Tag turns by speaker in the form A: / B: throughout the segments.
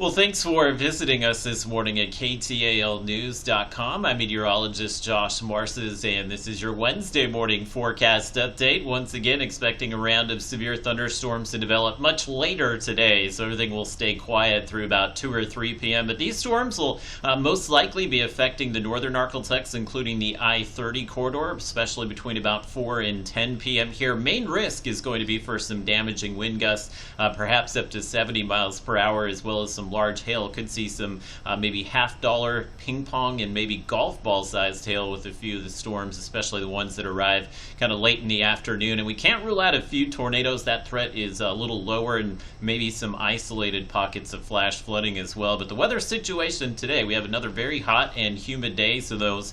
A: Well, thanks for visiting us this morning at KTALnews.com. I'm meteorologist Josh Marces, and this is your Wednesday morning forecast update. Once again, expecting a round of severe thunderstorms to develop much later today, so everything will stay quiet through about 2 or 3 p.m. But these storms will most likely be affecting the northern ArkLaTex, including the I-30 corridor, especially between about 4 and 10 p.m. here. Main risk is going to be for some damaging wind gusts, perhaps up to 70 miles per hour, as well as some large hail. Could see some maybe $half ping pong and maybe golf ball sized hail with a few of the storms, especially the ones that arrive kind of late in the afternoon. And we can't rule out a few tornadoes. That threat is a little lower, and maybe some isolated pockets of flash flooding as well. But the weather situation today, we have another very hot and humid day, so those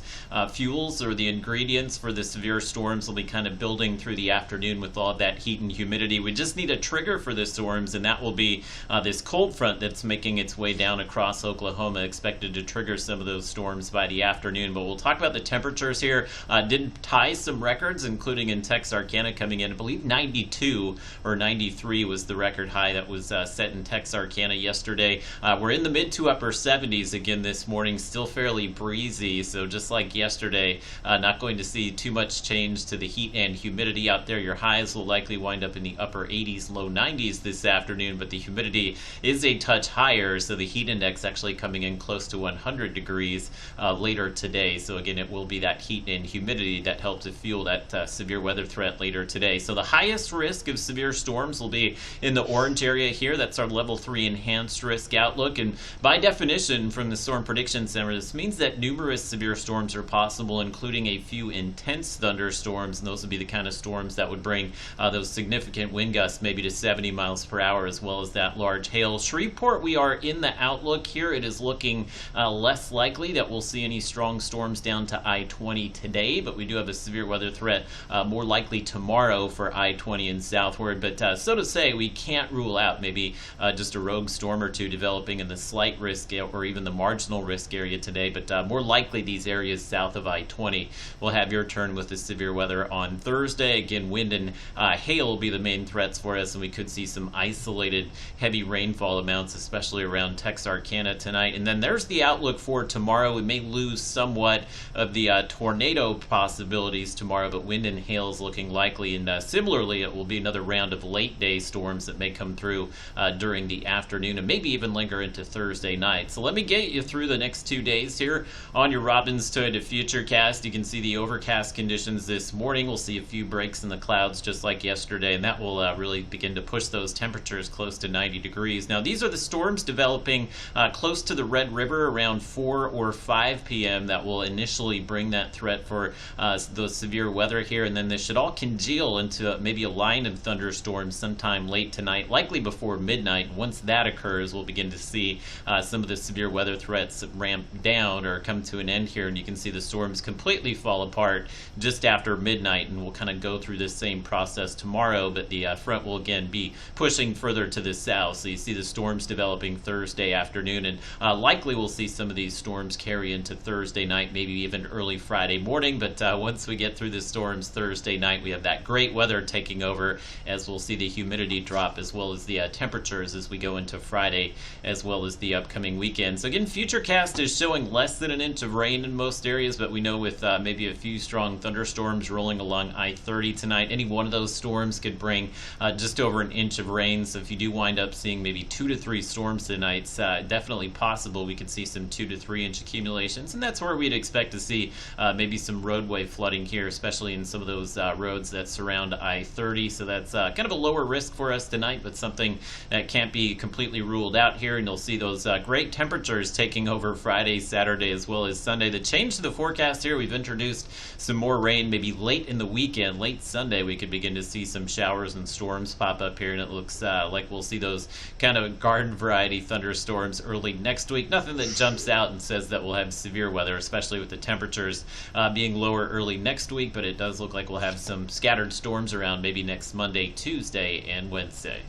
A: fuels or the ingredients for the severe storms will be kind of building through the afternoon with all of that heat and humidity. We just need a trigger for the storms, and that will be this cold front that's making its way down across Oklahoma, expected to trigger some of those storms by the afternoon. But we'll talk about the temperatures here. Did tie some records, including in Texarkana coming in, I believe 92 or 93 was the record high that was set in Texarkana yesterday. We're in the mid to upper 70s again this morning, still fairly breezy, so just like yesterday, not going to see too much change to the heat and humidity out there. Your highs will likely wind up in the upper 80s, low 90s this afternoon, but the humidity is a touch higher, so the heat index actually coming in close to 100 degrees later today. So again, it will be that heat and humidity that help to fuel that severe weather threat later today. So the highest risk of severe storms will be in the orange area here. That's our level 3 enhanced risk outlook. And by definition from the Storm Prediction Center, this means that numerous severe storms are possible, including a few intense thunderstorms. And those would be the kind of storms that would bring those significant wind gusts, maybe to 70 miles per hour, as well as that large hail. Shreveport, we are in the outlook here. It is looking less likely that we'll see any strong storms down to I-20 today, but we do have a severe weather threat more likely tomorrow for I-20 and southward. But so to say, we can't rule out maybe just a rogue storm or two developing in the slight risk or even the marginal risk area today, but more likely these areas south of I-20 will have your turn with the severe weather on Thursday. Again, wind and hail will be the main threats for us, and we could see some isolated heavy rainfall amounts, especially around Texarkana tonight. And then there's the outlook for tomorrow. We may lose somewhat of the tornado possibilities tomorrow, but wind and hail is looking likely. And similarly, it will be another round of late day storms that may come through during the afternoon and maybe even linger into Thursday night. So let me get you through the next 2 days here on your Robins to Futurecast. You can see the overcast conditions this morning. We'll see a few breaks in the clouds just like yesterday, and that will really begin to push those temperatures close to 90 degrees. Now, these are the storms developing close to the Red River around 4 or 5 p.m. that will initially bring that threat for the severe weather here, and then this should all congeal into maybe a line of thunderstorms sometime late tonight, likely before midnight. Once that occurs, we'll begin to see some of the severe weather threats ramp down or come to an end here, and you can see the storms completely fall apart just after midnight, and we'll kind of go through this same process tomorrow, but the front will again be pushing further to the south. So you see the storms developing Thursday afternoon, and likely we'll see some of these storms carry into Thursday night, maybe even early Friday morning. But once we get through the storms Thursday night, we have that great weather taking over, as we'll see the humidity drop as well as the temperatures as we go into Friday as well as the upcoming weekend. So again, Futurecast is showing less than an inch of rain in most areas, but we know with maybe a few strong thunderstorms rolling along I-30 tonight, any one of those storms could bring just over an inch of rain. So if you do wind up seeing maybe 2 to 3 storms tonight, it's definitely possible we could see some 2 to 3 inch accumulations, and that's where we'd expect to see maybe some roadway flooding here, especially in some of those roads that surround I-30. So that's kind of a lower risk for us tonight, but something that can't be completely ruled out here. And you'll see those great temperatures taking over Friday, Saturday, as well as Sunday. The change to the forecast here, we've introduced some more rain maybe late in the weekend. Late Sunday, we could begin to see some showers and storms pop up here, and it looks like we'll see those kind of garden variety thunderstorms early next week. Nothing that jumps out and says that we'll have severe weather, especially with the temperatures being lower early next week, but it does look like we'll have some scattered storms around maybe next Monday, Tuesday, and Wednesday.